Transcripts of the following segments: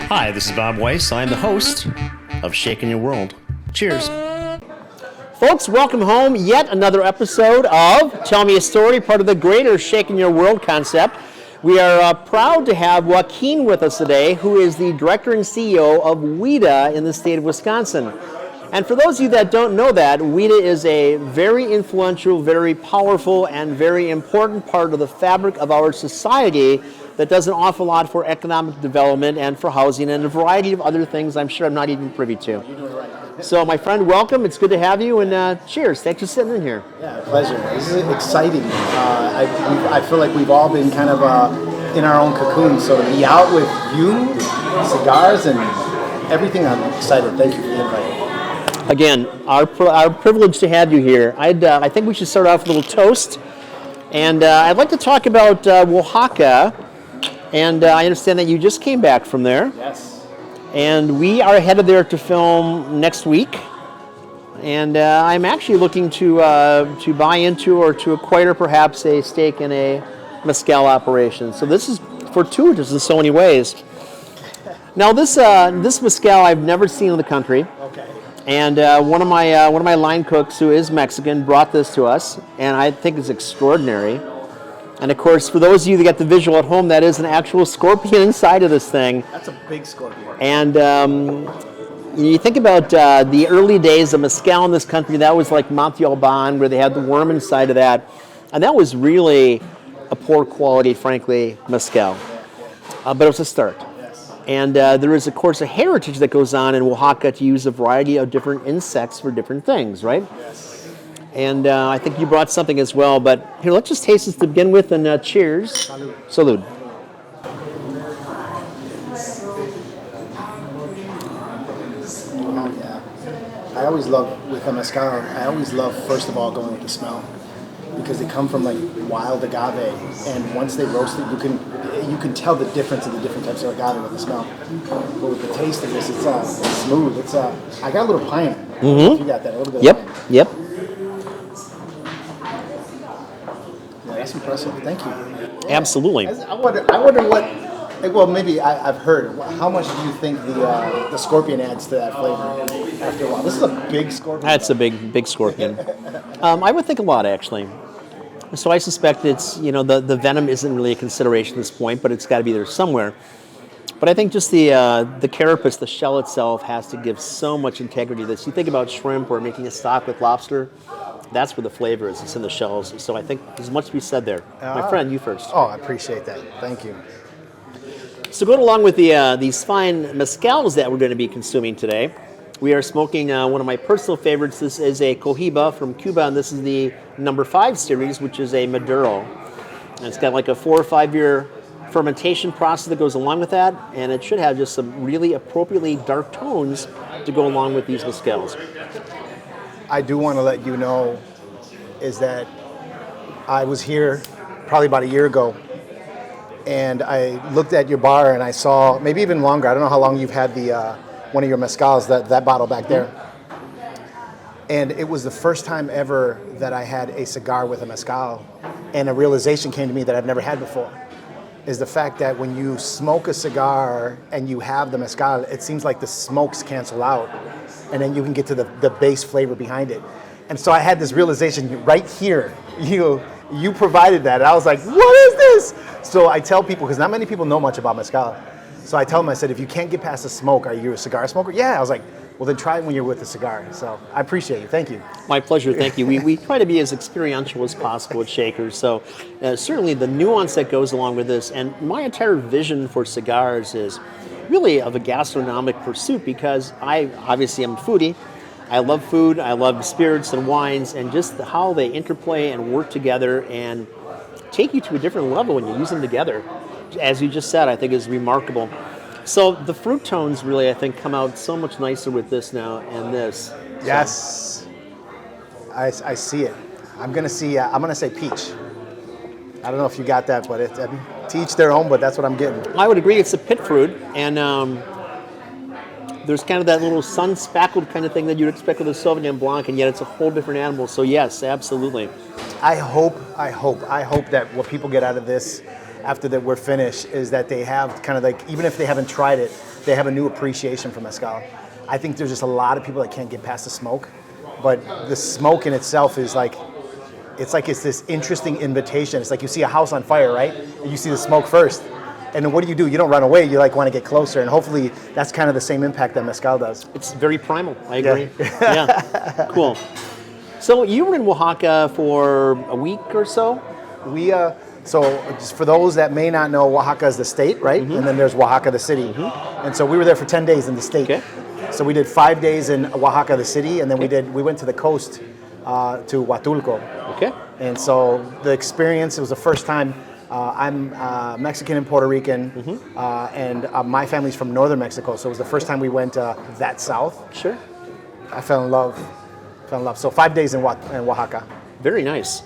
Hi, this is Bob Weiss. I'm the host of Shaking Your World. Cheers. Folks, welcome home. Yet another episode of Tell Me a Story, part of the greater Shaking Your World concept. We are proud to have Joaquin with us today, who is the director and CEO of WHEDA in the state of Wisconsin. And for those of you that don't know that, WHEDA is a very influential, very powerful, and very important part of the fabric of our society that does an awful lot for economic development and for housing and a variety of other things I'm sure I'm not even privy to. You're doing right. So my friend, welcome. It's good to have you, and cheers. Thanks for sitting in here. Yeah, pleasure. This is exciting. I feel like we've all been kind of in our own cocoon, so to be out with you, cigars, and everything, I'm excited. Thank you for the invite. Again, our privilege to have you here. I think we should start off with a little toast. And I'd like to talk about Oaxaca. And I understand that you just came back from there. Yes. And we are headed there to film next week. And I'm actually looking to buy into or to acquire perhaps a stake in a Mezcal operation. So this is fortuitous in so many ways. Now this Mezcal I've never seen in the country. Okay. And one of my line cooks, who is Mexican, brought this to us, and I think it's extraordinary. And of course, for those of you that get the visual at home, that is an actual scorpion inside of this thing. That's a big scorpion. And you think about the early days of Mezcal in this country, that was like Montalban, where they had the worm inside of that. And that was really a poor quality, frankly, Mezcal. But it was a start. And there is, of course, a heritage that goes on in Oaxaca to use a variety of different insects for different things, right? Yes. And I think you brought something as well. But here, let's just taste this to begin with, and cheers. Salud. Salud. Oh, yeah. I always love, with a mezcal, I always love, first of all, going with the smell. Because they come from like wild agave, and once they roast it, you can tell the difference of the different types of agave with the smell. But with the taste of this, it's smooth. I got a little pine. Mm-hmm. You got that, a little bit Yep. of pine. Yep. Yeah, that's impressive. Thank you. Absolutely. I wonder what. Well, maybe I've heard. How much do you think the scorpion adds to that flavor after a while? This is a big scorpion. That's a big scorpion. I would think a lot, actually. So I suspect it's, the venom isn't really a consideration at this point, but it's got to be there somewhere. But I think just the carapace, the shell itself, has to give so much integrity to this. You think about shrimp or making a stock with lobster, that's where the flavor is. It's in the shells. So I think there's much to be said there. My friend, you first. Oh, I appreciate that. Thank you. So going along with these fine mezcals that we're going to be consuming today, we are smoking one of my personal favorites. This is a Cohiba from Cuba, and this is the number 5 series, which is a Maduro. And it's got like a 4 or 5 year fermentation process that goes along with that, and it should have just some really appropriately dark tones to go along with these mezcals. I do want to let you know is that I was here probably about a year ago, and I looked at your bar and I saw, maybe even longer, I don't know how long you've had the one of your mezcals, that bottle back there. And it was the first time ever that I had a cigar with a mezcal, and a realization came to me that I've never had before, is the fact that when you smoke a cigar and you have the mezcal, it seems like the smokes cancel out, and then you can get to the base flavor behind it. And so I had this realization right here. You provided that, and I was like, what is this? So I tell people, because not many people know much about mezcal, so I tell them, I said, if you can't get past the smoke, are you a cigar smoker? Yeah. I was like, well, then try it when you're with a cigar. So I appreciate you. Thank you. My pleasure. Thank you. We try to be as experiential as possible at Shakers. So certainly the nuance that goes along with this, and my entire vision for cigars is really of a gastronomic pursuit, because I obviously am a foodie. I love food. I love spirits and wines, and just how they interplay and work together and take you to a different level when you use them together. As you just said, I think is remarkable. So the fruit tones really, I think, come out so much nicer with this now and this. Yes, I see it. I'm gonna say peach. I don't know if you got that, but to each their own. But that's what I'm getting. I would agree. It's a pit fruit, and there's kind of that little sun-spackled kind of thing that you'd expect with a Sauvignon Blanc, and yet it's a whole different animal. So yes, absolutely. I hope that what people get out of this after that we're finished is that they have kind of like, even if they haven't tried it, they have a new appreciation for mezcal. I think there's just a lot of people that can't get past the smoke, but the smoke in itself is like, it's this interesting invitation. It's like you see a house on fire, right? And you see the smoke first. And then what do? You don't run away. You like want to get closer. And hopefully that's kind of the same impact that mezcal does. It's very primal. I agree. Yeah. Cool. So you were in Oaxaca for a week or so? So just for those that may not know, Oaxaca is the state, right? And then there's Oaxaca, the city. And so we were there for 10 days in the state. Okay. So we did 5 days in Oaxaca, the city, and then we went to the coast to Huatulco. Okay. And so the experience, it was the first time. I'm Mexican and Puerto Rican, and my family's from northern Mexico, so it was the first time we went that south. Sure. I fell in love. So 5 days in Oaxaca. Very nice.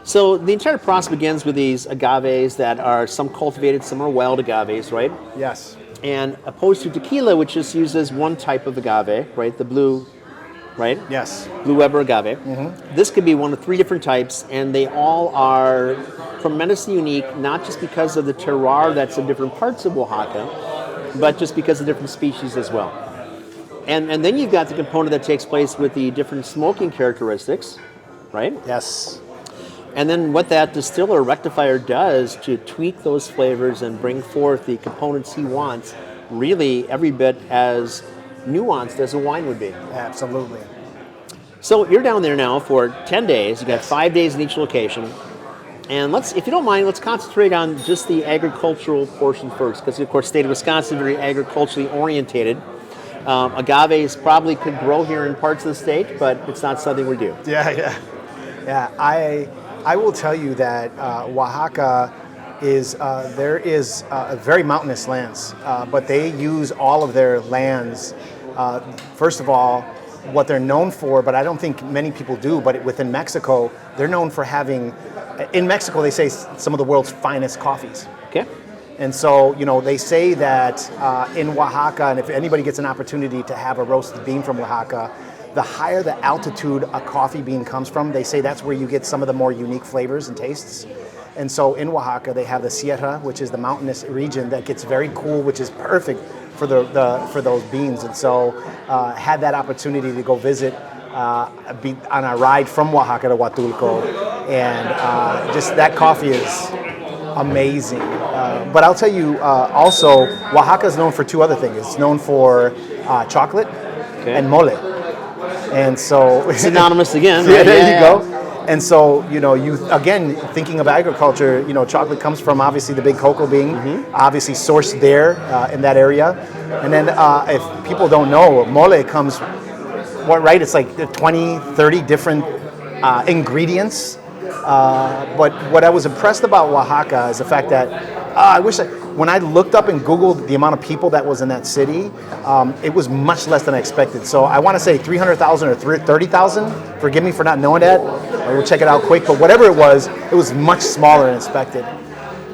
So the entire process begins with these agaves that are some cultivated, some are wild agaves, right? Yes. And opposed to tequila, which just uses one type of agave, right? The blue, right? Yes. Blue Weber agave. This could be one of 3 different types, and they all are tremendously unique, not just because of the terroir that's in different parts of Oaxaca, but just because of different species as well. And then you've got the component that takes place with the different smoking characteristics, right? Yes. And then what that distiller rectifier does to tweak those flavors and bring forth the components he wants, really every bit as nuanced as a wine would be. Absolutely. So you're down there now for 10 days. You got 5 days in each location. And if you don't mind, let's concentrate on just the agricultural portion first, because of course, state of Wisconsin, very agriculturally orientated. Agaves probably could grow here in parts of the state, but it's not something we do. Yeah. I will tell you that Oaxaca is very mountainous lands, but they use all of their lands. First of all, what they're known for, but I don't think many people do, but within Mexico, they're known for having, in Mexico, they say some of the world's finest coffees. Okay. And so, they say that in Oaxaca, and if anybody gets an opportunity to have a roasted bean from Oaxaca, the higher the altitude a coffee bean comes from, they say that's where you get some of the more unique flavors and tastes. And so in Oaxaca, they have the Sierra, which is the mountainous region that gets very cool, which is perfect for for those beans. And so had that opportunity to go visit on a ride from Oaxaca to Huatulco, and just that coffee is amazing. But I'll tell you also, Oaxaca is known for 2 other things. It's known for chocolate and mole. And so synonymous again. Right? There you go. And so, you again thinking of agriculture, chocolate comes from obviously the big cocoa bean, obviously sourced there in that area. And then if people don't know, mole comes, right? It's like 20, 30 different ingredients. But what I was impressed about Oaxaca is the fact that when I looked up and Googled the amount of people that was in that city, it was much less than I expected. So I want to say 300,000 or 30,000. Forgive me for not knowing that. I will check it out quick. But whatever it was much smaller than expected.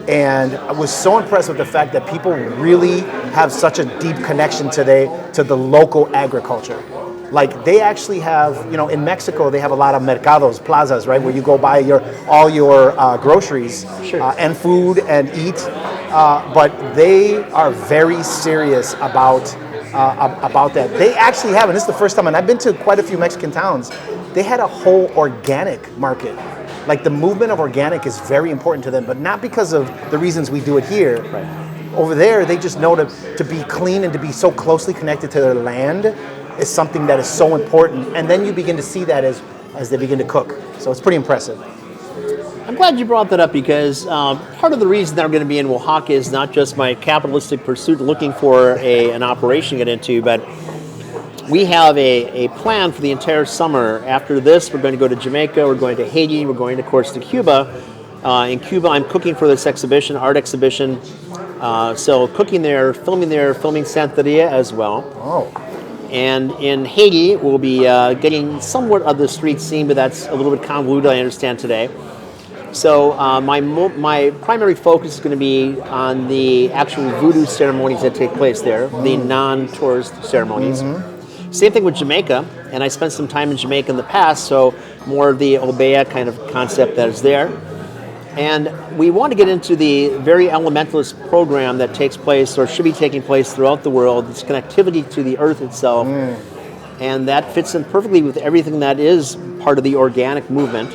And I was so impressed with the fact that people really have such a deep connection today to the local agriculture. Like they actually have, in Mexico, they have a lot of mercados, plazas, right, where you go buy all your groceries and food and eat. But they are very serious about that. They actually have, and this is the first time, and I've been to quite a few Mexican towns, they had a whole organic market. Like the movement of organic is very important to them, but not because of the reasons we do it here. Right. Over there, they just know to be clean and to be so closely connected to their land is something that is so important. And then you begin to see that as they begin to cook. So it's pretty impressive. I'm glad you brought that up because part of the reason that I'm going to be in Oaxaca is not just my capitalistic pursuit looking for an operation to get into, but we have a plan for the entire summer. After this, we're going to go to Jamaica, we're going to Haiti, we're going, of course, to Cuba. In Cuba, I'm cooking for this exhibition, art exhibition. So cooking there, filming Santeria as well. Oh. And in Haiti, we'll be getting somewhat of the street scene, but that's a little bit convoluted, I understand today. So my primary focus is going to be on the actual voodoo ceremonies that take place there, the non-tourist ceremonies. Same thing with Jamaica, and I spent some time in Jamaica in the past, so more of the Obeah kind of concept that is there. And we want to get into the very elementalist program that takes place or should be taking place throughout the world, this connectivity to the earth itself. And that fits in perfectly with everything that is part of the organic movement.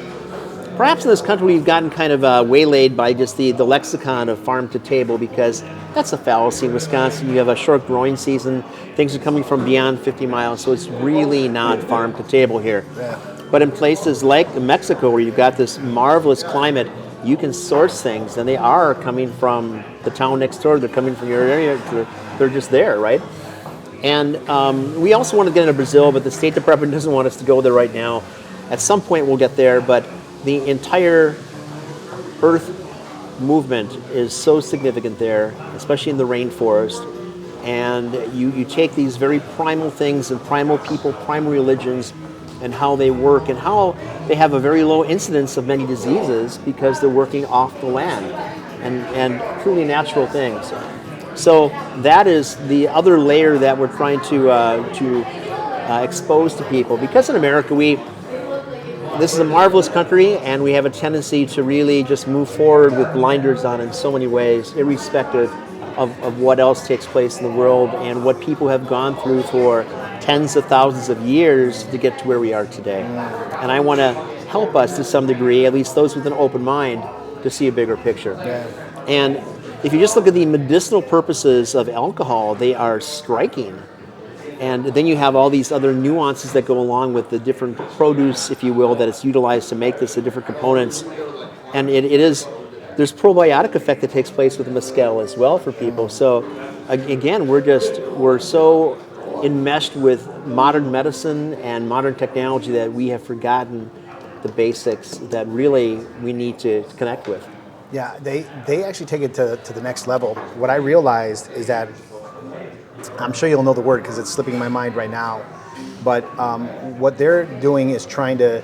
Perhaps in this country we've gotten kind of waylaid by just the lexicon of farm to table, because that's a fallacy. In Wisconsin, you have a short growing season. Things are coming from beyond 50 miles, so it's really not farm to table here. Yeah. But in places like Mexico, where you've got this marvelous climate, you can source things, and they are coming from the town next door. They're coming from your area. They're just there, right? And we also want to get into Brazil, but the State Department doesn't want us to go there right now. At some point, we'll get there, but the entire earth movement is so significant there, especially in the rainforest. And you take these very primal things and primal people, primal religions, and how they work and how they have a very low incidence of many diseases because they're working off the land and truly natural things. So that is the other layer that we're trying to expose to people. Because in America, this is a marvelous country, and we have a tendency to really just move forward with blinders on in so many ways, irrespective of what else takes place in the world and what people have gone through for tens of thousands of years to get to where we are today. And I want to help us to some degree, at least those with an open mind, to see a bigger picture. Yeah. And if you just look at the medicinal purposes of alcohol, they are striking. And then you have all these other nuances that go along with the different produce, if you will, that is utilized to make this, the different components. And there's probiotic effect that takes place with the mezcal as well for people. So again, we're so enmeshed with modern medicine and modern technology that we have forgotten the basics that really we need to connect with. Yeah, they actually take it to the next level. What I realized is that, I'm sure you'll know the word because it's slipping my mind right now, but what they're doing is trying to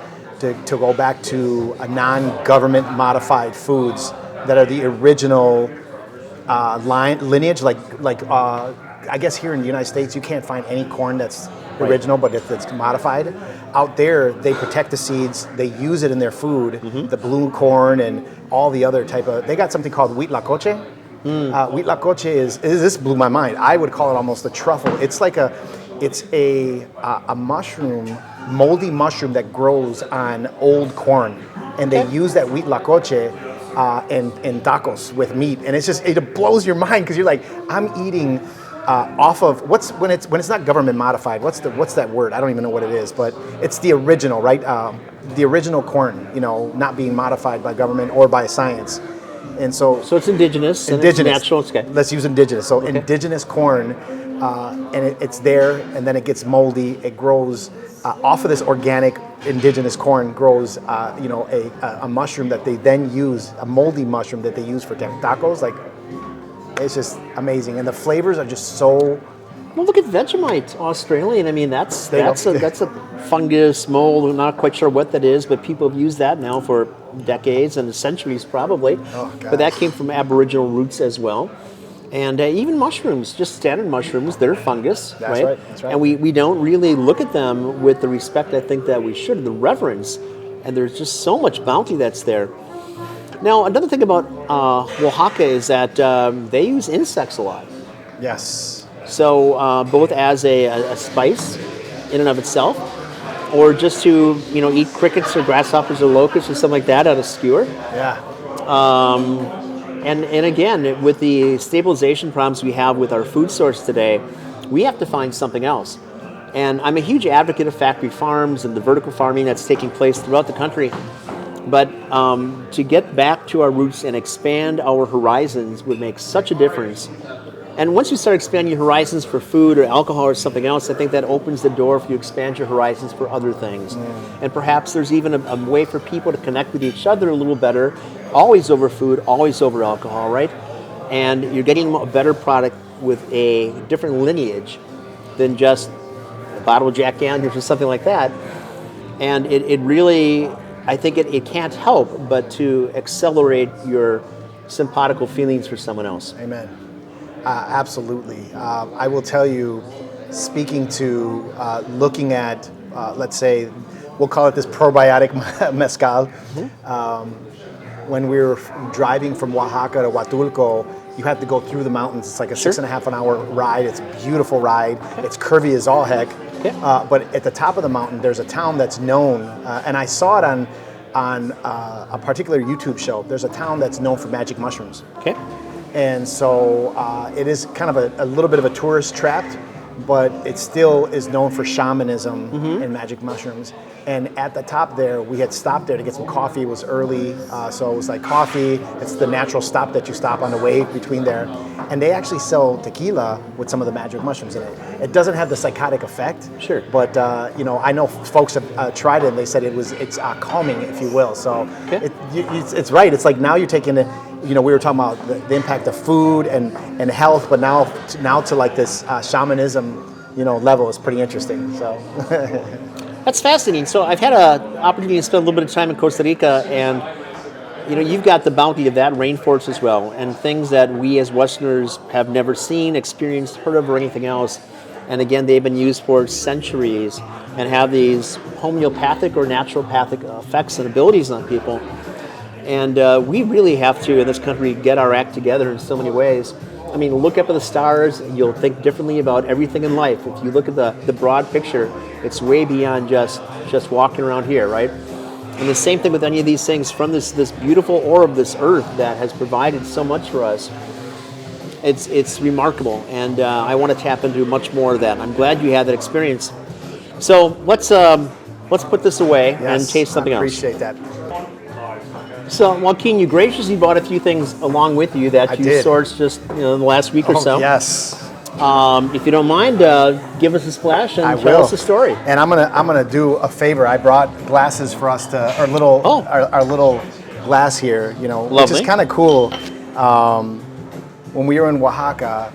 go back to a non-government modified foods that are the original lineage. Like I guess here in the United States, you can't find any corn that's original, but if it's modified. Out there, they protect the seeds, they use it in their food, the blue corn and all the other type of, they got something called huitlacoche. Huitlacoche this blew my mind. I would call it almost a truffle. It's like it's a mushroom, moldy mushroom that grows on old corn. And they use that huitlacoche in tacos with meat. And it blows your mind because you're like, I'm eating off of when it's not government modified. What's that word? I don't even know what it is, but it's the original, right? The original corn, not being modified by government or by science. And so it's indigenous. And it's natural. Okay. Let's use indigenous. So indigenous corn, and it's there, and then it gets moldy. It grows off of this organic indigenous corn. Grows, a mushroom that they then use, a moldy mushroom that they use for tacos. Like, it's just amazing, and the flavors are just so. Well, look at Vegemite, Australian. I mean, that's a fungus, mold. I'm not quite sure what that is, but people have used that now for decades and centuries probably. Oh, but that came from Aboriginal roots as well. And even mushrooms, just standard mushrooms, they're fungus, That's right. That's right. And we don't really look at them with the respect I think that we should, the reverence. And there's just so much bounty that's there. Now, another thing about Oaxaca is that they use insects a lot. Yes. So both as a spice in and of itself, or just to eat crickets or grasshoppers or locusts or something like that out of skewer. Yeah. And again, with the stabilization problems we have with our food source today, we have to find something else. And I'm a huge advocate of factory farms and the vertical farming that's taking place throughout the country. But to get back to our roots and expand our horizons would make such a difference. And once you start expanding your horizons for food or alcohol or something else, I think that opens the door for you to expand your horizons for other things. And perhaps there's even a way for people to connect with each other a little better, always over food, always over alcohol, right? And you're getting a better product with a different lineage than just a bottle of Jack Daniels or something like that. And it really, I think it can't help but to accelerate your sympatical feelings for someone else. Amen. Absolutely. I will tell you, speaking to looking at, let's say, we'll call it this probiotic mezcal. when we were driving from Oaxaca to Huatulco, you have to go through the mountains. It's like a 6.5 hour ride. It's a beautiful ride. It's curvy as all heck. But at the top of the mountain, there's a town that's known, and I saw it on a particular YouTube show. There's a town that's known for magic mushrooms. Okay. And so it is kind of a little bit of a tourist trap, but it still is known for shamanism and magic mushrooms. And at the top there, we had stopped there to get some coffee. It was early, so it was like coffee. It's the natural stop that you stop on the way between there. And they actually sell tequila with some of the magic mushrooms in it. It doesn't have the psychotic effect. Sure. But I know folks have tried it and they said it's calming, if you will. So it's right. It's like now you're taking it. We were talking about the impact of food and health, but now to like this shamanism, level is pretty interesting. So That's fascinating. So I've had an opportunity to spend a little bit of time in Costa Rica, and you've got the bounty of that rainforest as well, and things that we as Westerners have never seen, experienced, heard of, or anything else. And again, they've been used for centuries and have these homeopathic or naturopathic effects and abilities on people. And we really have to, in this country, get our act together in so many ways. I mean, look up at the stars, and you'll think differently about everything in life. If you look at the broad picture, it's way beyond just walking around here, right? And the same thing with any of these things, from this beautiful orb, this earth that has provided so much for us. It's remarkable, and I want to tap into much more of that. I'm glad you had that experience. So let's put this away and taste something else. I appreciate that. So, Joaquin, you graciously brought a few things along with you that you sourced just in the last week or so. Yes. If you don't mind, give us a splash and tell us the story. And I'm gonna do a favor. I brought glasses for us to our little glass here. Which is kind of cool. When we were in Oaxaca,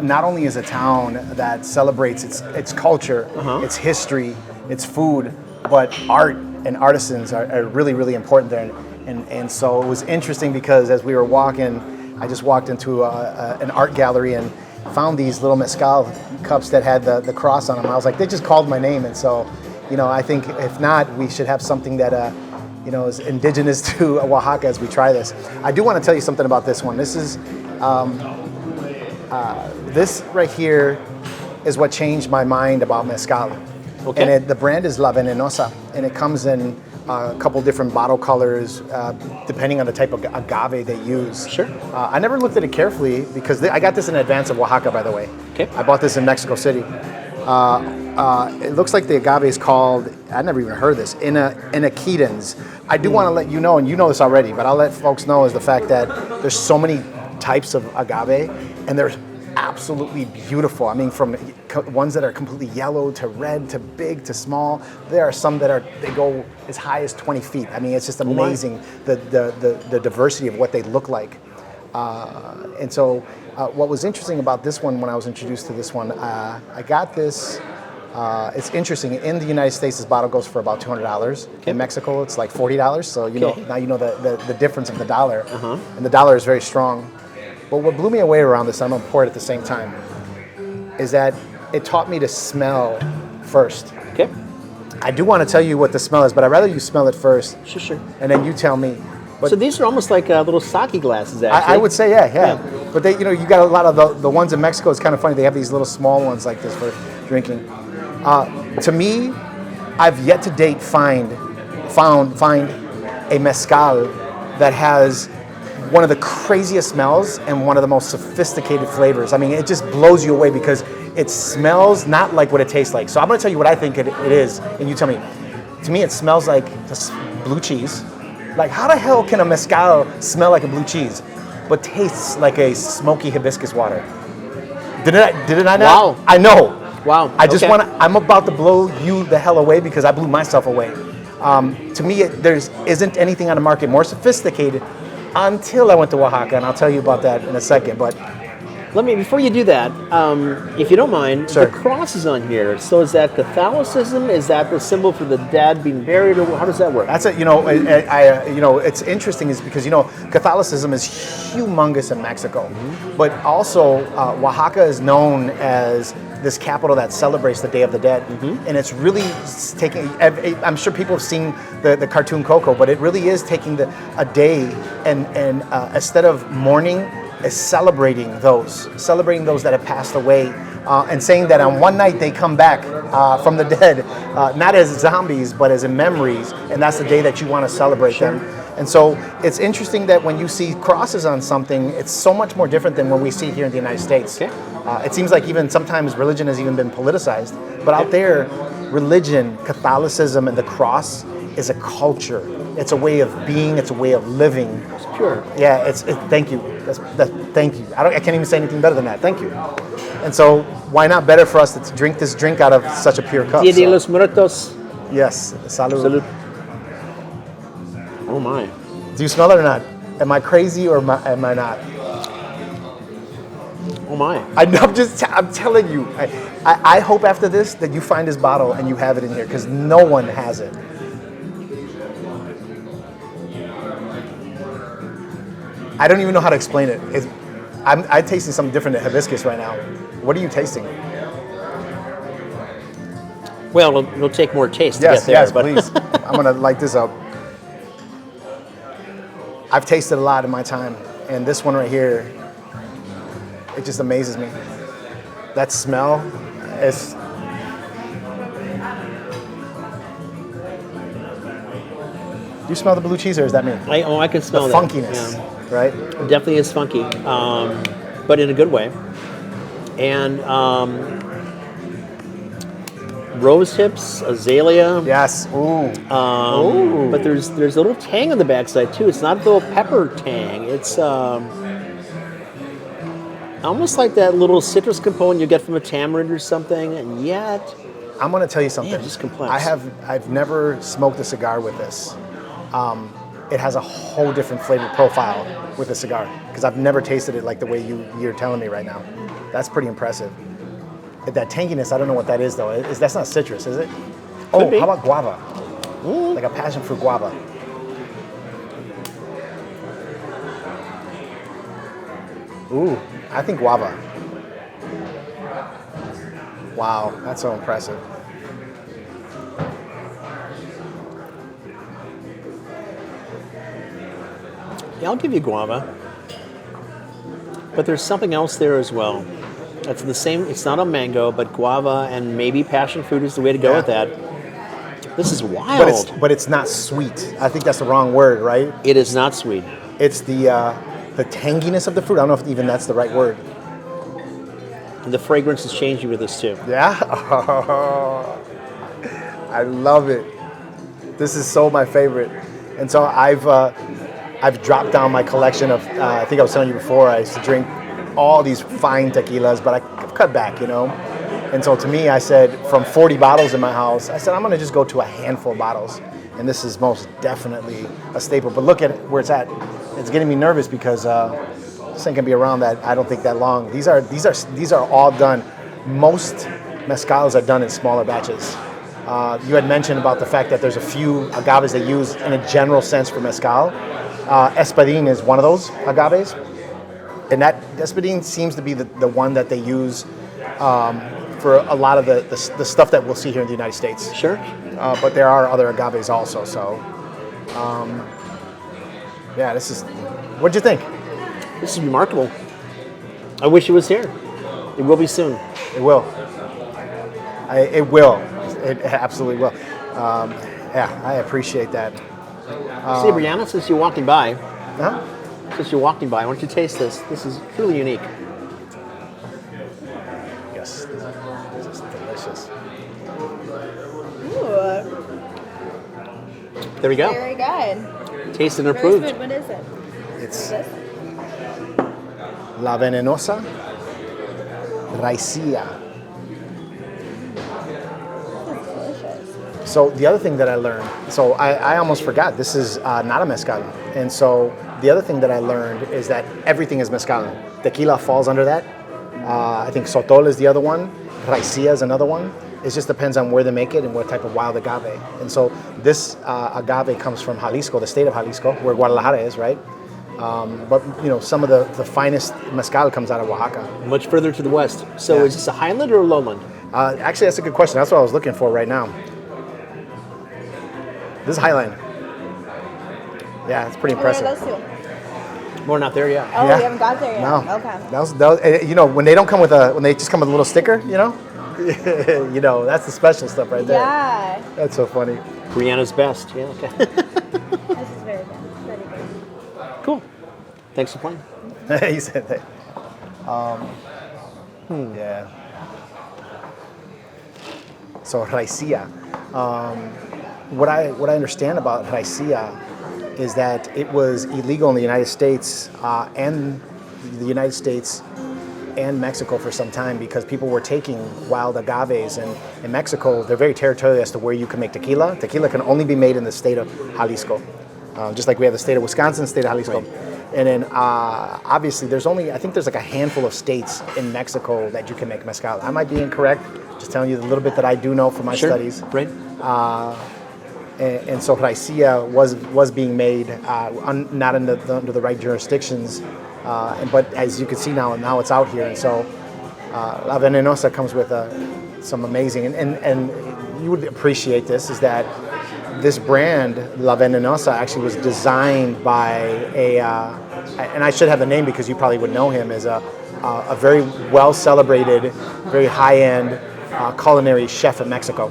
not only is a town that celebrates its culture, its history, its food, but art and artisans are really, really important there. And so it was interesting because as we were walking, I just walked into an art gallery and found these little mezcal cups that had the cross on them. I was like, they just called my name. And so, I think if not, we should have something that, is indigenous to Oaxaca as we try this. I do want to tell you something about this one. This is, this right here is what changed my mind about mezcal. Okay. And the brand is La Venenosa, and it comes in a couple different bottle colors, depending on the type of agave they use. Sure. I never looked at it carefully because I got this in advance of Oaxaca, by the way. Okay. I bought this in Mexico City. It looks like the agave is called, I never even heard this, Iñaquitans. I do want to let you know, and you know this already, but I'll let folks know, is the fact that there's so many types of agave, and they're absolutely beautiful. I mean, from ones that are completely yellow to red to big to small. There are some that they go as high as 20 feet. I mean, it's just amazing the diversity of what they look like. And so what was interesting about this one, when I was introduced to this one, I got this. It's interesting. In the United States, this bottle goes for about $200. Okay. In Mexico, it's like $40. So now you know the difference of the dollar, and the dollar is very strong. But what blew me away around this, I'm gonna pour it at the same time, is that it taught me to smell first. Okay. I do want to tell you what the smell is, but I'd rather you smell it first. Sure. And then you tell me. But so these are almost like little sake glasses, actually. I would say, yeah. But they, you got a lot of the ones in Mexico. It's kind of funny. They have these little small ones like this for drinking. To me, I've yet to date find a mezcal that has one of the craziest smells and one of the most sophisticated flavors. I mean, it just blows you away because it smells not like what it tastes like. So I'm going to tell you what I think it is, and you tell me. To me, it smells like just blue cheese. Like, how the hell can a mezcal smell like a blue cheese, but tastes like a smoky hibiscus water? Did it not? Wow. I know. Wow. I just I'm about to blow you the hell away because I blew myself away. To me, there isn't anything on the market more sophisticated until I went to Oaxaca, and I'll tell you about that in a second. But before you do that, if you don't mind, sure. The cross is on here. So is that Catholicism? Is that the symbol for the dead being buried, or how does that work? That's it. It's interesting is because Catholicism is humongous in Mexico, but also Oaxaca is known as this capital that celebrates the Day of the Dead, and it's really taking. I'm sure people have seen the cartoon Coco, but it really is taking a day and instead of mourning, is celebrating those that have passed away, and saying that on one night they come back from the dead, not as zombies but as in memories, and that's the day that you want to celebrate them. And so it's interesting that when you see crosses on something, it's so much more different than when we see it here in the United States. Okay. It seems like even sometimes religion has even been politicized. But out there, religion, Catholicism, and the cross is a culture. It's a way of being. It's a way of living. It's pure. Yeah. Thank you. Thank you. I can't even say anything better than that. Thank you. And so why not better for us to drink this drink out of such a pure cup? Dia de los Muertos. Yes. Salud. Salud. Oh my. Do you smell it or not? Am I crazy or am I not? Oh my. I'm telling you. I hope after this that you find this bottle and you have it in here, because no one has it. I don't even know how to explain it. I'm tasting something different than hibiscus right now. What are you tasting? Well, it'll take more taste to get there. Yes, but please. I'm going to light this up. I've tasted a lot in my time, and this one right here, it just amazes me. That smell is... Do you smell the blue cheese, or is that me? I can smell the that. funkiness, Yeah. right? It definitely is funky, but in a good way. And rose hips, azalea. Yes. Ooh. Ooh. But there's a little tang on the backside too. It's not a little pepper tang. It's almost like that little citrus component you get from a tamarind or something, and yet I'm going to tell you something. Yeah, just complex. I've never smoked a cigar with this. It has a whole different flavor profile with the cigar, because I've never tasted it like the way you're telling me right now. That's pretty impressive. That tanginess, I don't know what that is though. That's not citrus, is it? Could be. How about guava? Like a passion fruit guava. Ooh, I think guava. Wow, that's so impressive. Yeah, I'll give you guava. But there's something else there as well. It's the same. It's not a mango, but guava and maybe passion fruit is the way to go with that. This is wild. But it's not sweet. I think that's the wrong word, right? It is not sweet. It's the tanginess of the fruit. I don't know if even that's the right word. And the fragrance is changing with this too. Yeah? Oh, I love it. This is so my favorite. And so I've dropped down my collection of, I think I was telling you before, I used to drink all these fine tequilas, but I've cut back, you know? And so to me, I said, from 40 bottles in my house, I said, I'm gonna just go to a handful of bottles. And this is most definitely a staple. But look at where it's at. It's getting me nervous because this ain't gonna be around that, I don't think, that long. These are all done. Most mezcals are done in smaller batches. You had mentioned about the fact that there's a few agaves they use in a general sense for mezcal. Espadín is one of those agaves. And that Espadín seems to be the one that they use for a lot of the stuff that we'll see here in the United States. Sure. But there are other agaves also. So, yeah, this is. What'd you think? This is remarkable. I wish it was here. It will be soon. It will. It will. It absolutely will. Yeah, I appreciate that. See, Brianna, since you're walking by, Huh? Since you're walking by, why don't you taste this? This is truly unique. Yes, this is delicious. Ooh, There we go. very good. Tasted and Very approved. smooth. What is it? It's This? La Venenosa Raicilla. It's delicious. So the other thing that I learned, so I almost forgot, this is not a mezcal. And so the other thing that I learned is that everything is mezcal. Tequila falls under that. I think Sotol is the other one. Raicilla is another one. It just depends on where they make it and what type of wild agave. And so this agave comes from Jalisco, the state of Jalisco, where Guadalajara is, right? But some of the finest mezcal comes out of Oaxaca. Much further to the west. So Yeah. is this a highland or a lowland? Actually, that's a good question. That's what I was looking for right now. This is Highland. Yeah, it's pretty Oh, where are impressive. those two? We're not there yet. Oh, Yeah. we haven't got there yet. No. Okay. That was, when they don't come when they just come with a little sticker, that's the special stuff right there. Yeah. That's so funny. Brianna's best. Yeah, okay. This is very good. Very good. Cool. Thanks for playing. He said that. Yeah. So raicilla. What I understand about raicilla is that it was illegal in the United States and Mexico for some time because people were taking wild agaves, and in Mexico they're very territorial as to where you can make tequila. Tequila can only be made in the state of Jalisco, just like we have the state of Wisconsin, state of Jalisco. Right. And then obviously I think there's like a handful of states in Mexico that you can make mezcal. I might be incorrect, just telling you the little bit that I do know from my studies. Right. And so raicilla was being made not under the right jurisdictions, but as you can see now it's out here. And so La Venenosa comes with some amazing, and you would appreciate this, is that this brand, La Venenosa, actually was designed by and I should have the name because you probably would know him, as a very well-celebrated, very high-end culinary chef in Mexico.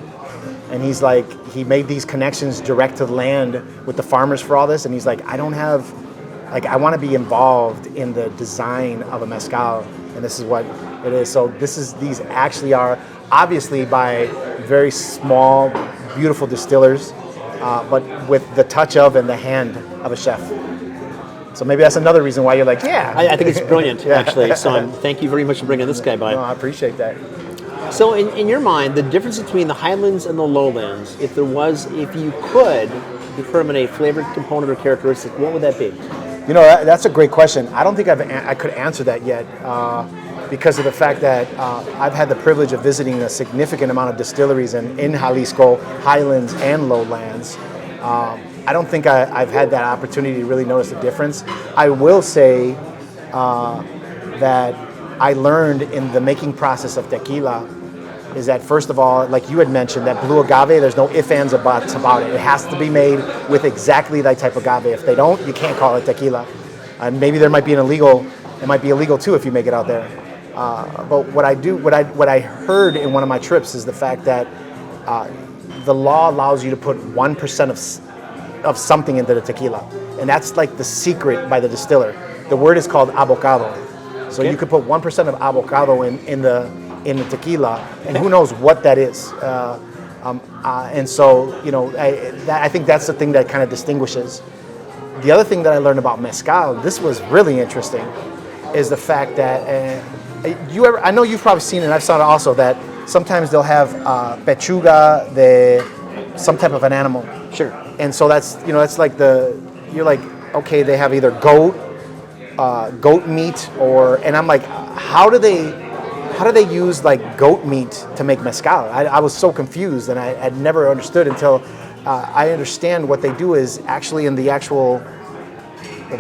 And he made these connections direct to the land with the farmers for all this, and he's like, I want to be involved in the design of a mezcal, and this is what it is. So these actually are obviously by very small, beautiful distillers, but with the touch of and the hand of a chef. So maybe that's another reason why you're like, yeah. I think it's brilliant, actually. So thank you very much for bringing this guy by. No, I appreciate that. So in your mind, the difference between the Highlands and the Lowlands, if you could determine a flavored component or characteristic, what would that be? That's a great question. I don't think I could answer that yet because of the fact that I've had the privilege of visiting a significant amount of distilleries in Jalisco, Highlands, and Lowlands. I don't think I've had that opportunity to really notice the difference. I will say that I learned in the making process of tequila is that, first of all, like you had mentioned, that blue agave, there's no ifs, ands, or buts about it. It has to be made with exactly that type of agave. If they don't, you can't call it tequila. And maybe it might be illegal too if you make it out there. But what I heard in one of my trips is the fact that the law allows you to put 1% of something into the tequila. And that's like the secret by the distiller. The word is called avocado. So you could put 1% of avocado in the tequila, and who knows what that is. And so, I think that's the thing that kind of distinguishes. The other thing that I learned about mezcal, this was really interesting, is the fact that I know you've probably seen it, and I've saw it also, that sometimes they'll have pechuga de some type of an animal. Sure. And so that's like you're like, okay, they have either goat meat, and I'm like, how do they use like goat meat to make mezcal? I was so confused, and I had never understood until I understand what they do is actually in the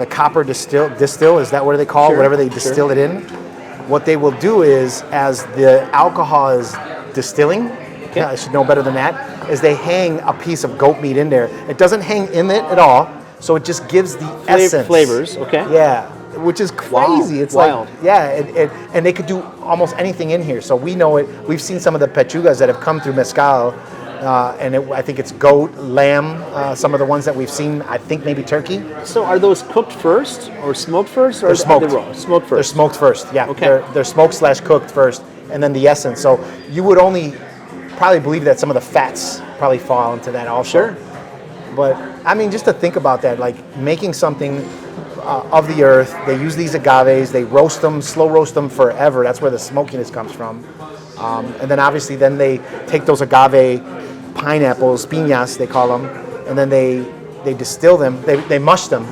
copper distill, is that what they call it? Whatever they distill it in? What they will do is, as the alcohol is distilling, I should know better than that, is they hang a piece of goat meat in there. It doesn't hang in it at all, so it just gives the essence. Flavors, okay. Yeah, which is crazy. Wow. It's wild. like, and they could do almost anything in here. So we know it. We've seen some of the pechugas that have come through mezcal, I think it's goat, lamb, some of the ones that we've seen, I think maybe turkey. So are those cooked first or smoked first? Or They're smoked. Are they raw? Smoked first. They're smoked first, yeah. Okay. They're smoked / cooked first, and then the essence. So you would only probably believe that some of the fats probably fall into that also. Sure. But I mean, just to think about that, like making something of the earth, they use these agaves, they roast them, slow roast them forever. That's where the smokiness comes from. And then obviously then they take those agave pineapples, piñas they call them, and then they distill them, they mush them.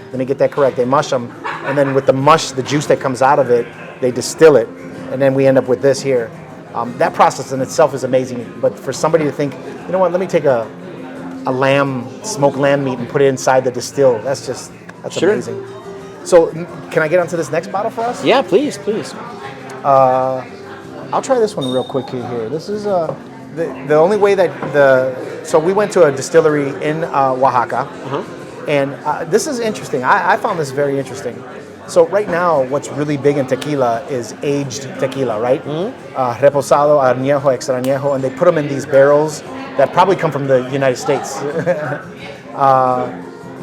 Let me get that correct. They mush them, and then with the mush, the juice that comes out of it, they distill it, and then we end up with this here. That process in itself is amazing, but for somebody to think, you know what, let me take a smoked lamb meat and put it inside the distill, that's Sure. amazing. So can I get onto this next bottle for us? Yeah, please, please. I'll try this one real quick here. This is the only way that so we went to a distillery in Oaxaca, and this is interesting. I found this very interesting. So right now, what's really big in tequila is aged tequila, right? Reposado, añejo, extra añejo, and they put them in these barrels that probably come from the United States.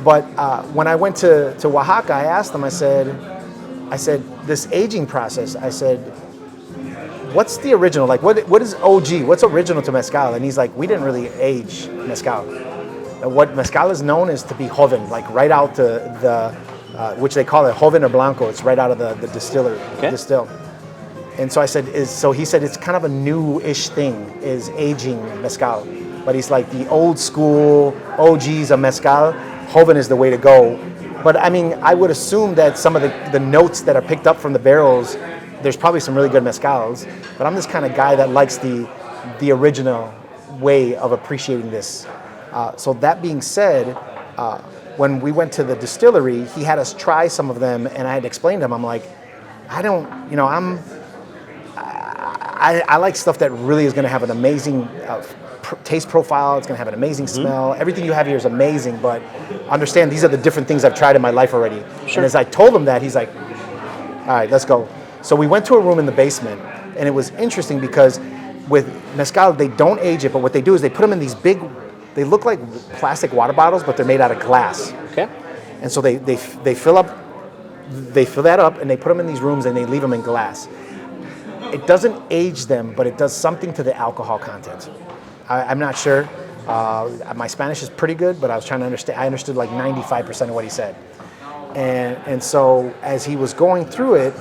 But when I went to Oaxaca, I asked them. I said, this aging process. I said, what's the original? Like, what is OG? What's original to mezcal? And he's like, we didn't really age mezcal. What mezcal is known is to be joven, like right out the which they call it joven or blanco. It's right out of the distiller, distill. And so I said, so he said it's kind of a new-ish thing, is aging mezcal. But he's like, the old school OGs of mezcal, joven is the way to go. But I mean, I would assume that some of the notes that are picked up from the barrels, there's probably some really good mezcals. But I'm this kind of guy that likes the original way of appreciating this. So that being said, when we went to the distillery, he had us try some of them, and I had explained to him, I'm like, I like stuff that really is going to have an amazing taste profile. It's going to have an amazing smell. Everything you have here is amazing, but understand these are the different things I've tried in my life already. Sure. And as I told him that, he's like, all right, let's go. So we went to a room in the basement, and it was interesting because with mezcal, they don't age it, but what they do is they put them in these big, they look like plastic water bottles, but they're made out of glass. Okay. And so they fill that up, and they put them in these rooms, and they leave them in glass. It doesn't age them, but it does something to the alcohol content. I'm not sure. My Spanish is pretty good, but I was trying to understand. I understood like 95% of what he said. And so as he was going through it,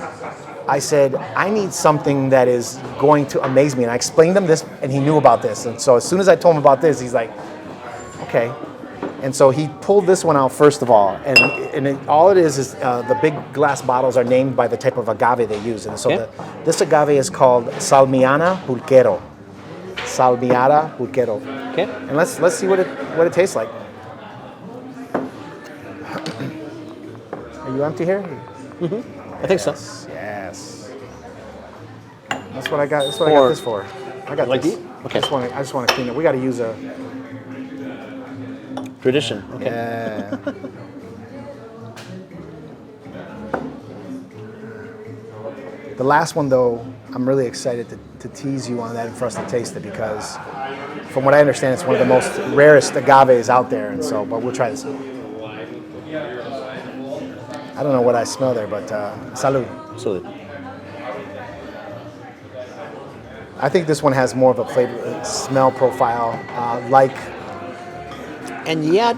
I said, I need something that is going to amaze me. And I explained him this, and he knew about this. And so as soon as I told him about this, he's like, okay. And so he pulled this one out first of all. And all it is the big glass bottles are named by the type of agave they use. And so this agave is called Salmiana Pulquero. Salmiana Pulquero. Okay. And let's see what it tastes like. Are you empty here? I think so. Yes. That's what I got. That's what I got this for. I got like this. Okay. I just want to clean it. We got to use a tradition. Okay. Yeah. The last one, though, I'm really excited to tease you on that and for us to taste it because, from what I understand, it's one of the most rarest agaves out there. And so, but we'll try this. I don't know what I smell there, but salud. Salud. I think this one has more of a flavor, smell profile, and yet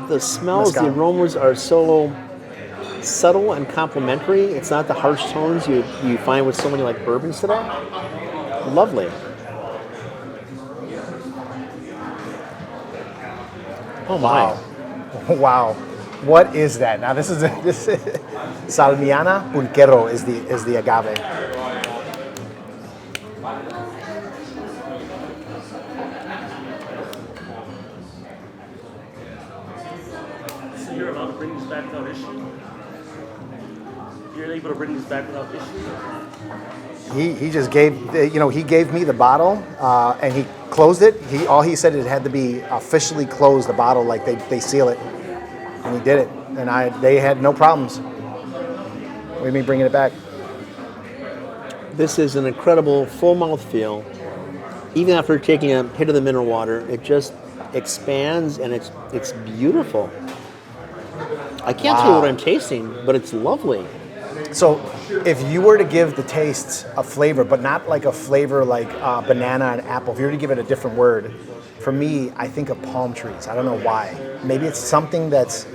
the smells, mezcal. the aromas are so subtle and complementary. It's not the harsh tones you find with so many like bourbons today. Lovely. Oh my! Wow. What is that? Now this is Salmiana Pulquero is the agave. So you're allowed to bring this back without issue? You're able to bring this back without issue? He just gave he gave me the bottle and he closed it. All he said it had to be officially closed, the bottle, like they seal it. And he did it, and they had no problems with me bringing it back. This is an incredible full mouth feel. Even after taking a hit of the mineral water, it just expands, and it's beautiful. I can't tell you what I'm tasting, but it's lovely. So, if you were to give the tastes a flavor, but not like a flavor like banana and apple, if you were to give it a different word, for me, I think of palm trees. I don't know why. Maybe it's something that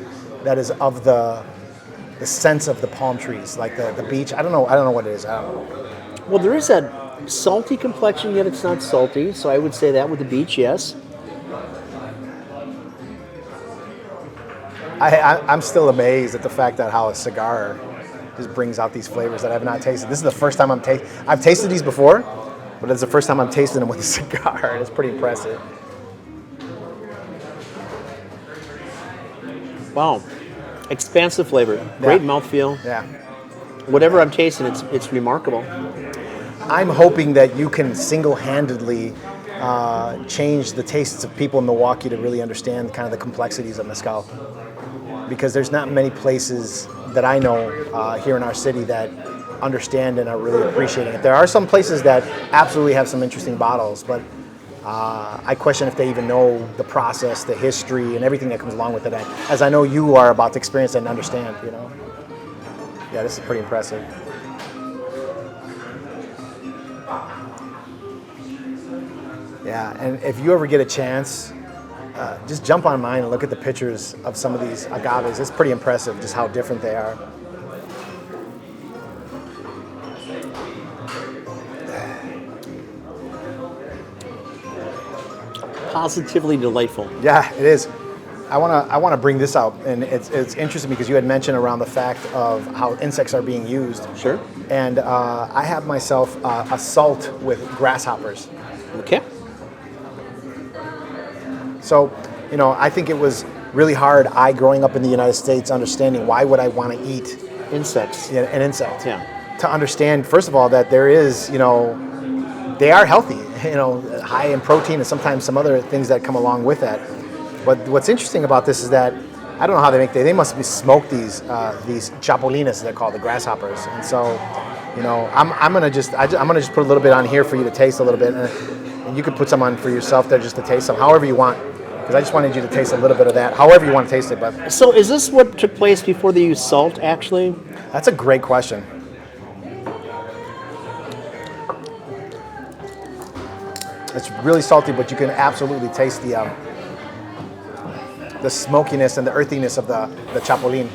is of the sense of the palm trees, like the beach. I don't know what it is. I don't know. Well, there is that salty complexion, yet it's not salty. So I would say that with the beach, yes. I'm still amazed at the fact that how a cigar just brings out these flavors that I have not tasted. This is the first time I've tasted these before, but it's the first time I'm tasting them with a cigar. It's pretty impressive. Wow. Expansive flavor, great mouthfeel. Yeah. Whatever I'm tasting, it's remarkable. I'm hoping that you can single-handedly change the tastes of people in Milwaukee to really understand kind of the complexities of mezcal. Because there's not many places that I know here in our city that understand and are really appreciating it. There are some places that absolutely have some interesting bottles, but I question if they even know the process, the history, and everything that comes along with it. As I know you are about to experience and understand, you know. Yeah, this is pretty impressive. Yeah, and if you ever get a chance, just jump online and look at the pictures of some of these agaves. It's pretty impressive just how different they are. Positively delightful. Yeah, it is. I want to bring this out, and it's interesting because you had mentioned around the fact of how insects are being used. Sure. And I have myself a salt with grasshoppers. Okay. So, you know, I think it was really hard, growing up in the United States, understanding why would I want to eat Insects. an insect. Yeah. To understand, first of all, that there is, you know, they are healthy, you know, high in protein and sometimes some other things that come along with that. But what's interesting about this is that I don't know how they must be smoke these chapulines, they're called, the grasshoppers. And so, you know, I'm gonna just put a little bit on here for you to taste a little bit, and you could put some on for yourself there just to taste some, however you want. Because I just wanted you to taste a little bit of that, however you want to taste it. But So is this what took place before they used salt, actually? that's a great question. It's really salty, but you can absolutely taste the smokiness and the earthiness of the chapulín.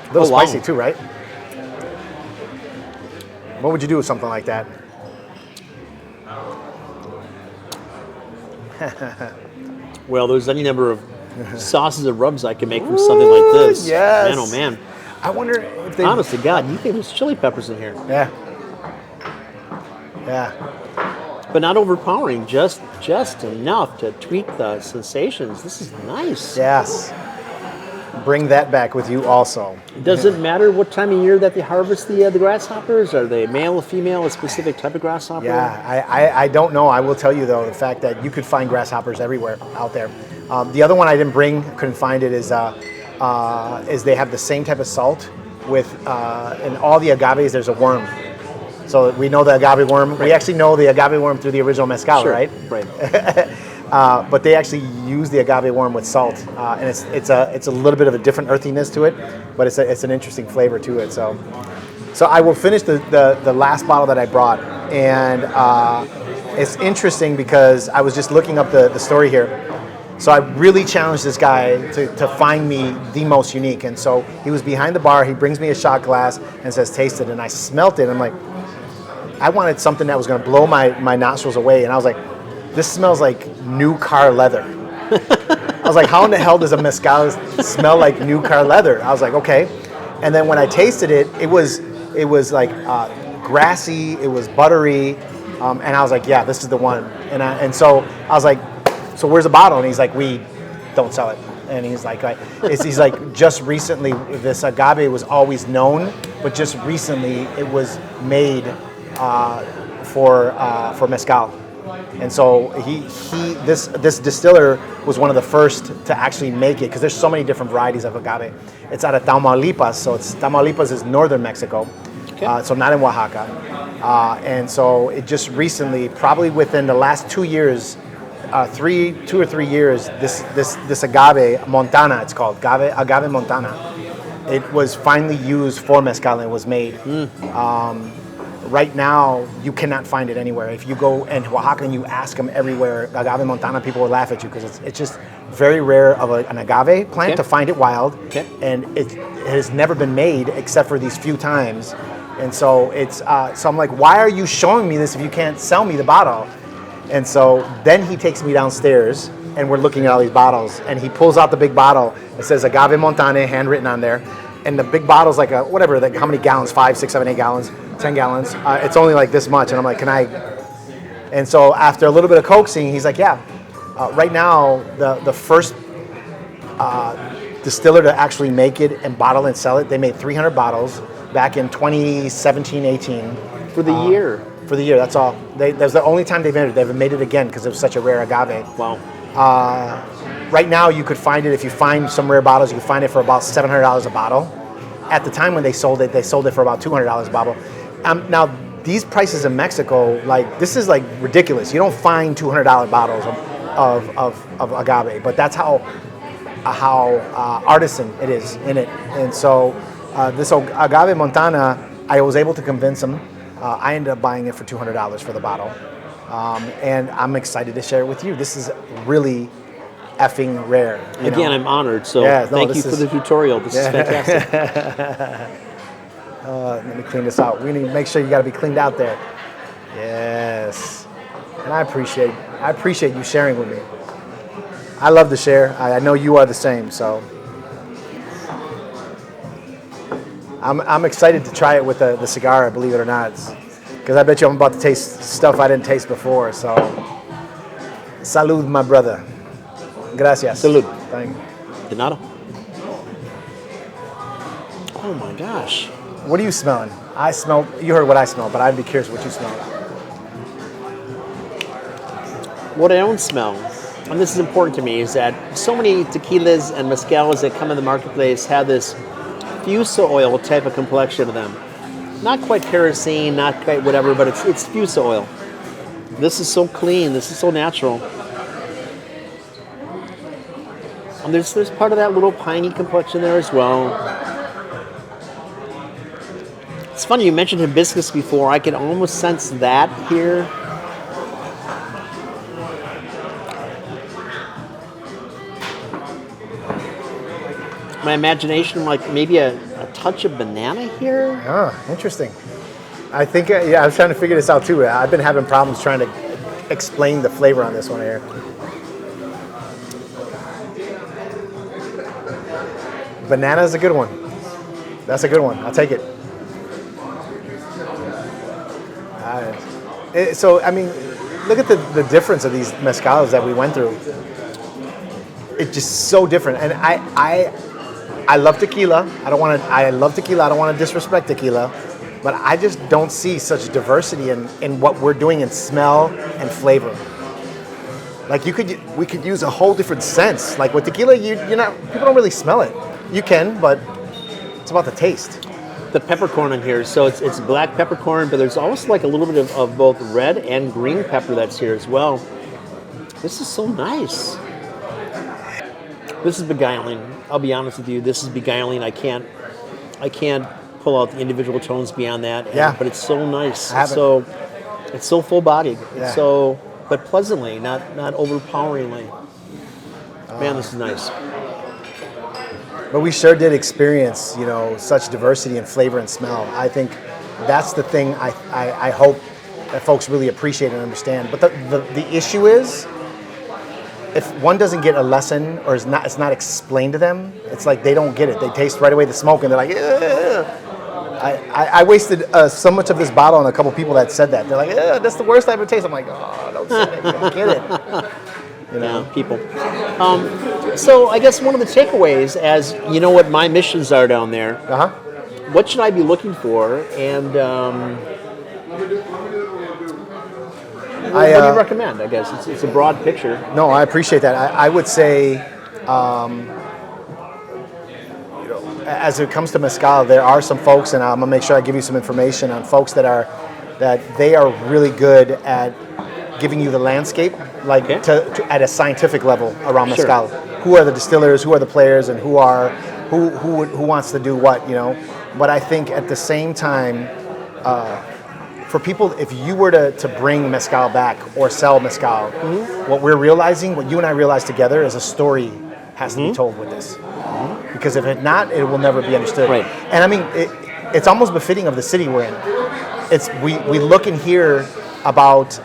A little Oh, wow. spicy too, right? What would you do with something like that? Well, there's any number of sauces or rubs I can make from something like this. Yes. Man, oh man. I wonder if they... Honest to God, you think there's chili peppers in here. Yeah. Yeah. But not overpowering, just enough to tweak the sensations. This is nice. Yes. Bring that back with you also. Does it matter what time of year that they harvest the grasshoppers? Are they male or female, a specific type of grasshopper? Yeah, I don't know. I will tell you, though, the fact that you could find grasshoppers everywhere out there. The other one I didn't bring, couldn't find it, is they have the same type of salt with, in all the agaves, there's a worm. So we know the agave worm. Right. We actually know the agave worm through the original mezcal, Sure. right? Right. But they actually use the agave worm with salt, and it's a little bit of a different earthiness to it, but it's an interesting flavor to it. So I will finish the last bottle that I brought, and it's interesting because I was just looking up the story here. So I really challenged this guy to find me the most unique, and so he was behind the bar. He brings me a shot glass and says, "Taste it," and I smelt it. And I'm like, I wanted something that was going to blow my nostrils away, and I was like, this smells like new car leather. I was like, how in the hell does a mezcal smell like new car leather? I was like, okay. And then when I tasted it, it was like grassy, it was buttery, and I was like, yeah, this is the one. And so I was like, so where's the bottle? And he's like, we don't sell it. And he's like, he's like, just recently, this agave was always known, but just recently it was made for mezcal. And so this distiller was one of the first to actually make it, because there's so many different varieties of agave. It's out of Tamaulipas, so Tamaulipas is northern Mexico, okay. So not in Oaxaca. And so it just recently, probably within the last 2 years, 2 or 3 years, this agave Montana, it's called agave Montana. It was finally used for mezcal and was made. Right now, you cannot find it anywhere. If you go in Oaxaca and you ask them everywhere, agave Montana, people will laugh at you because it's just very rare of an agave plant okay. to find it wild, okay. and it has never been made except for these few times. And so so I'm like, why are you showing me this if you can't sell me the bottle? And so then he takes me downstairs, and we're looking at all these bottles, and he pulls out the big bottle. It says agave Montana, handwritten on there. and the big bottle's like whatever, like how many gallons, 5, 6, 7, 8 gallons, 10 gallons. It's only like this much. And I'm like, can I? And so after a little bit of coaxing, he's like, yeah. Right now, the first distiller to actually make it and bottle and sell it, they made 300 bottles back in 2017, 18. For the year. For the year, that's all. That's the only time they've made it. They haven't made it again because it was such a rare agave. Wow. Right now, you could find it, if you find some rare bottles, you can find it for about $700 a bottle. At the time when they sold it for about $200 a bottle. Now, these prices in Mexico, like, this is like ridiculous. You don't find $200 bottles of agave, but that's how artisan it is in it. And so this agave Montana, I was able to convince him. I ended up buying it for $200 for the bottle. And I'm excited to share it with you. This is really effing rare. Again, I'm honored. So thank you for the tutorial. This is fantastic. Let me clean this out. We need to make sure you got to be cleaned out there. Yes. And I appreciate you sharing with me. I love to share. I know you are the same. So I'm excited to try it with the cigar, believe it or not. Because I bet you I'm about to taste stuff I didn't taste before. So, salud, my brother. Gracias. Salud. Thank you. De nada. Oh my gosh. What are you smelling? You heard what I smell, but I'd be curious what you smell. What I don't smell, and this is important to me, is that so many tequilas and mezcals that come in the marketplace have this fusa oil type of complexion to them. Not quite kerosene, not quite whatever, but it's fusa oil. This is so clean. This is so natural. And there's part of that little piney complexion there as well. It's funny, you mentioned hibiscus before. I can almost sense that here. My imagination, like maybe a touch of banana here. Oh, interesting. I think, I was trying to figure this out too. I've been having problems trying to explain the flavor on this one here. Banana is a good one. That's a good one. I'll take it. So, I mean, look at the difference of these mezcals that we went through. It's just so different. And I love tequila. I love tequila. I don't want to disrespect tequila. But I just don't see such diversity in what we're doing in smell and flavor. Like we could use a whole different sense. Like with tequila, people don't really smell it. You can, but it's about the taste. The peppercorn in here, so it's black peppercorn, but there's also like a little bit of both red and green pepper that's here as well. This is so nice. This is beguiling. I'll be honest with you. This is beguiling. I can't pull out the individual tones beyond that. But it's so nice. It's so full bodied. Yeah. But pleasantly, not overpoweringly. Man, this is nice. But we sure did experience, such diversity in flavor and smell. I think that's the thing I hope that folks really appreciate and understand. But the issue is, if one doesn't get a lesson or it's not explained to them, it's like they don't get it. They taste right away the smoke and they're like, ugh. I wasted so much of this bottle on a couple people that said that. They're like, that's the worst I've ever tasted. I'm like, oh, don't say that. You don't get it. Yeah, people. So I guess one of the takeaways, as you know what my missions are down there, what should I be looking for? And what do you recommend? I guess it's a broad picture. No, I appreciate that. I would say, as it comes to mezcal, there are some folks, and I'm gonna make sure I give you some information on folks that they are really good at giving you the landscape, like at a scientific level around mezcal. Sure. Who are the distillers? Who are the players? And who wants to do what? But I think at the same time, for people, if you were to bring mezcal back or sell mezcal, what you and I realize together is a story has to be told with this. Because if it not, it will never be understood. Right. And I mean, it's almost befitting of the city we're in. We look and hear about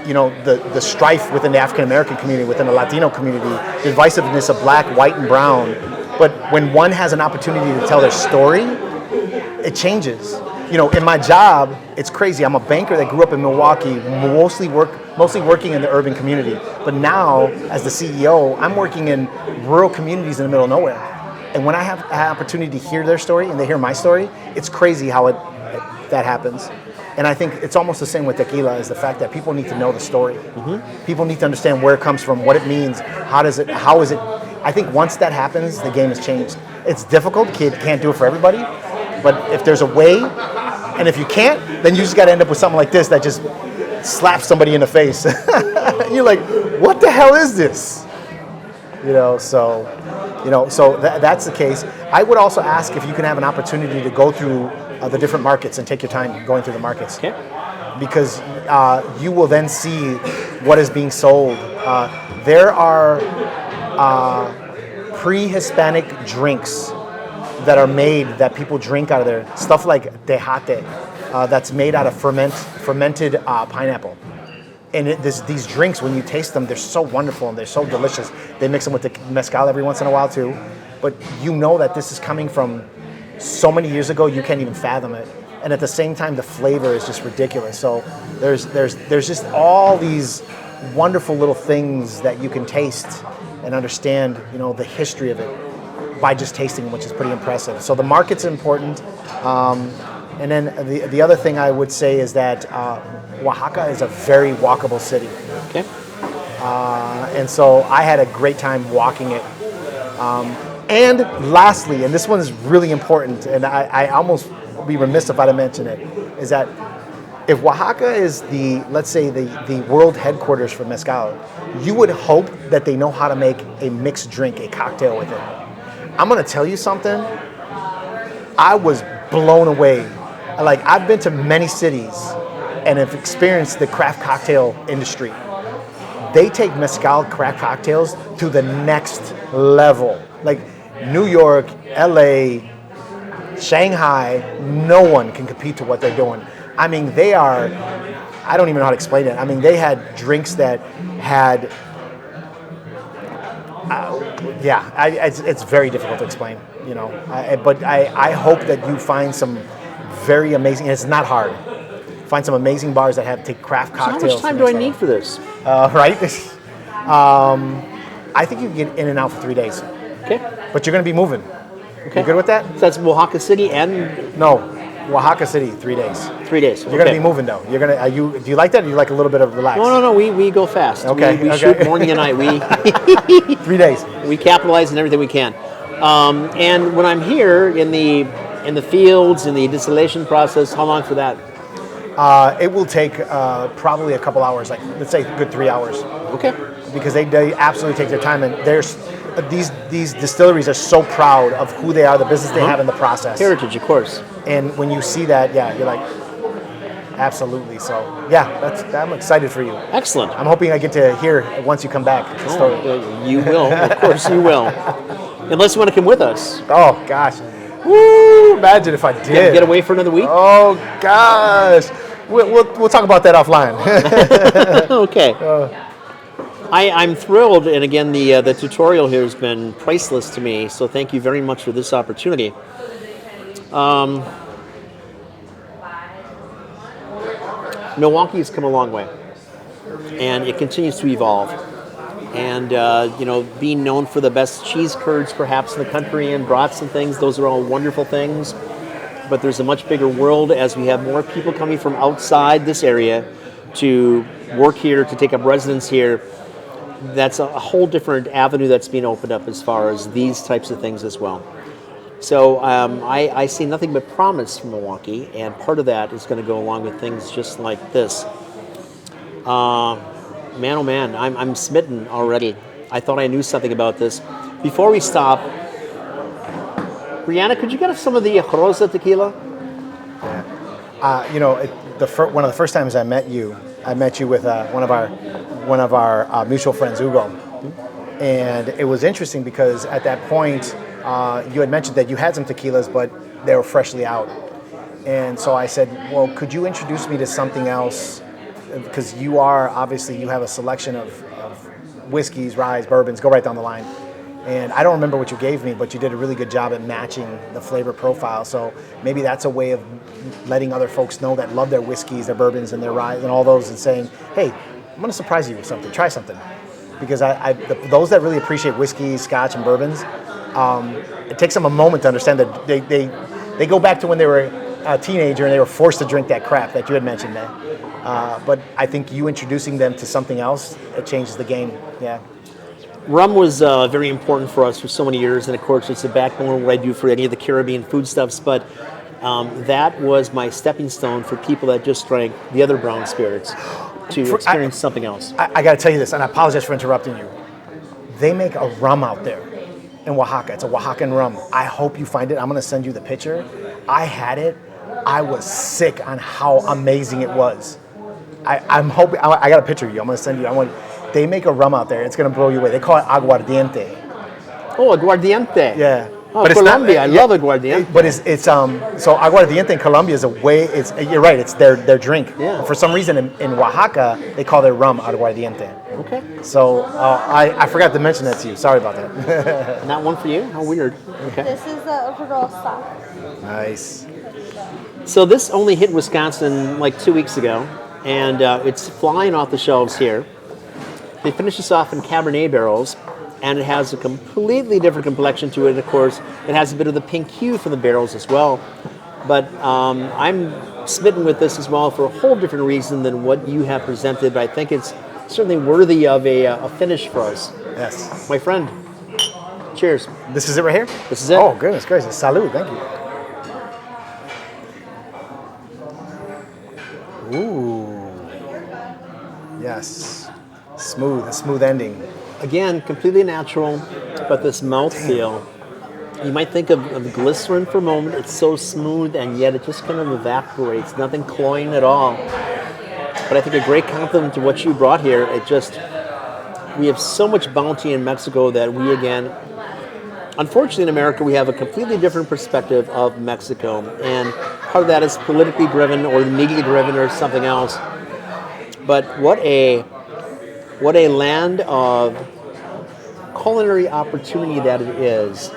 the strife within the African American community, within the Latino community, the divisiveness of black, white, and brown. But when one has an opportunity to tell their story, it changes. You know, in my job, it's crazy. I'm a banker that grew up in Milwaukee, mostly working in the urban community. But now, as the CEO, I'm working in rural communities in the middle of nowhere. And when I have an opportunity to hear their story and they hear my story, it's crazy how that happens. And I think it's almost the same with tequila, is the fact that people need to know the story. Mm-hmm. People need to understand where it comes from, what it means, how is it. I think once that happens, the game has changed. It's difficult, can't do it for everybody, but if there's a way, and if you can't, then you just got to end up with something like this that just slaps somebody in the face. You're like, what the hell is this? So that's the case. I would also ask if you can have an opportunity to go through the different markets and take your time going through the markets. Okay. Because you will then see what is being sold. There are pre-Hispanic drinks that are made that people drink out of there. Stuff like tejate, that's made out of fermented pineapple. And these drinks, when you taste them, they're so wonderful and they're so delicious. They mix them with the mezcal every once in a while too. But you know that this is coming from so many years ago, you can't even fathom it. And at the same time, the flavor is just ridiculous. So there's just all these wonderful little things that you can taste and understand, the history of it by just tasting, which is pretty impressive. So the market's important. And then the other thing I would say is that Oaxaca is a very walkable city. Okay. And so I had a great time walking it. And lastly, and this one is really important, and I almost be remiss if I didn't mention it, is that if Oaxaca is let's say the world headquarters for mezcal, you would hope that they know how to make a mixed drink, a cocktail with it. I'm gonna tell you something. I was blown away. Like, I've been to many cities and have experienced the craft cocktail industry. They take mezcal craft cocktails to the next level. Like New York, LA, Shanghai, no one can compete to what they're doing. I mean, I don't even know how to explain it. I mean, they had drinks that had, it's very difficult to explain, but I hope that you find some very amazing, and it's not hard. Find some amazing bars that take craft cocktails. So how much time do I need for this? Right? I think you can get in and out for 3 days. Okay. But you're going to be moving. Okay. You good with that? So that's Oaxaca City and? No, Oaxaca City, 3 days. 3 days. You're going to be moving though. You're going to. Do you like that? Or do you like a little bit of relax? No. We go fast. Okay. We shoot morning and night. We 3 days. We capitalize on everything we can. And when I'm here in the fields, in the distillation process, how long for that? It will take probably a couple hours, like let's say a good 3 hours. Okay. Because they absolutely take their time, and these distilleries are so proud of who they are, the business they have in the process. Heritage, of course. And when you see that, you're like, absolutely. So I'm excited for you. Excellent. I'm hoping I get to hear it once you come back. You will, of course you will. Unless you want to come with us. Oh gosh. Woo! Imagine if I did. Get away for another week? Oh gosh. We'll talk about that offline. Okay. I'm thrilled, and again, the tutorial here has been priceless to me, so thank you very much for this opportunity. Milwaukee has come a long way, and it continues to evolve. And, being known for the best cheese curds perhaps in the country and brats and things, those are all wonderful things. But there's a much bigger world as we have more people coming from outside this area to work here, to take up residence here. That's a whole different avenue that's being opened up as far as these types of things as well. So I see nothing but promise from Milwaukee, and part of that is going to go along with things just like this. Man, oh man, I'm smitten already. I thought I knew something about this. Before we stop, Brianna, could you get us some of the Rosa tequila? Yeah. One of the first times I met you with one of our mutual friends, Hugo. And it was interesting because at that point, you had mentioned that you had some tequilas, but they were freshly out. And so I said, well, could you introduce me to something else? Because you have a selection of whiskeys, ryes, bourbons, go right down the line. And I don't remember what you gave me, but you did a really good job at matching the flavor profile. So maybe that's a way of letting other folks know that love their whiskeys, their bourbons, and their rye, and all those, and saying, hey, I'm going to surprise you with something. Try something. Because those that really appreciate whiskey, scotch, and bourbons, it takes them a moment to understand that they go back to when they were a teenager and they were forced to drink that crap that you had mentioned, man. But I think you introducing them to something else, it changes the game. Yeah. Rum was very important for us for so many years, and of course it's the backbone of what I do for any of the Caribbean foodstuffs, but that was my stepping stone for people that just drank the other brown spirits to experience something else. I got to tell you this, and I apologize for interrupting you. They make a rum out there in Oaxaca. It's a Oaxacan rum. I hope you find it. I'm going to send you the picture. I had it. I was sick on how amazing it was. I'm hoping, I got a picture of you. I'm going to send you. They make a rum out there. It's going to blow you away. They call it aguardiente. Oh, aguardiente. Yeah. Oh, but Colombia. I love aguardiente. But it's so aguardiente in Colombia is a way. You're right. It's their drink. Yeah. For some reason in Oaxaca they call their rum aguardiente. Okay. So I forgot to mention that to you. Sorry about that. Not one for you? How weird. Okay. This is a rosa. Nice. So this only hit Wisconsin like 2 weeks ago, and it's flying off the shelves here. They finish this off in Cabernet barrels, and it has a completely different complexion to it. Of course, it has a bit of the pink hue from the barrels as well. But I'm smitten with this as well for a whole different reason than what you have presented. But I think it's certainly worthy of a finish for us. Yes. My friend, cheers. This is it right here? This is it. Oh, goodness gracious. Salud. Thank you. Ooh. Yes. Smooth. A smooth ending. Again, completely natural, but this mouthfeel. You might think of glycerin for a moment. It's so smooth, and yet it just kind of evaporates. Nothing cloying at all. But I think a great compliment to what you brought here. We have so much bounty in Mexico that we, again, unfortunately in America, we have a completely different perspective of Mexico. And part of that is politically driven or media driven or something else. But what a land of culinary opportunity that it is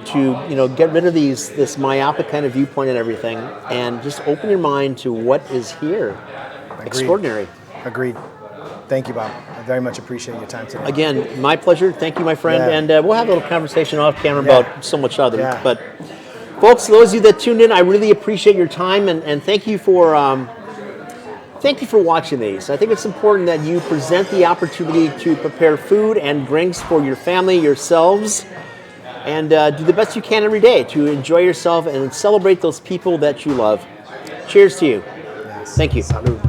to get rid of this myopic kind of viewpoint and everything, and just open your mind to what is here. Agreed. Extraordinary. Agreed. Thank you, Bob. I very much appreciate your time today. Again, my pleasure. Thank you, my friend. Yeah. And we'll have a little conversation off camera about so much other. Yeah. But folks, those of you that tuned in, I really appreciate your time, and thank you for watching these. I think it's important that you present the opportunity to prepare food and drinks for your family, yourselves, and do the best you can every day to enjoy yourself and celebrate those people that you love. Cheers to you. Yes. Thank you. Salud.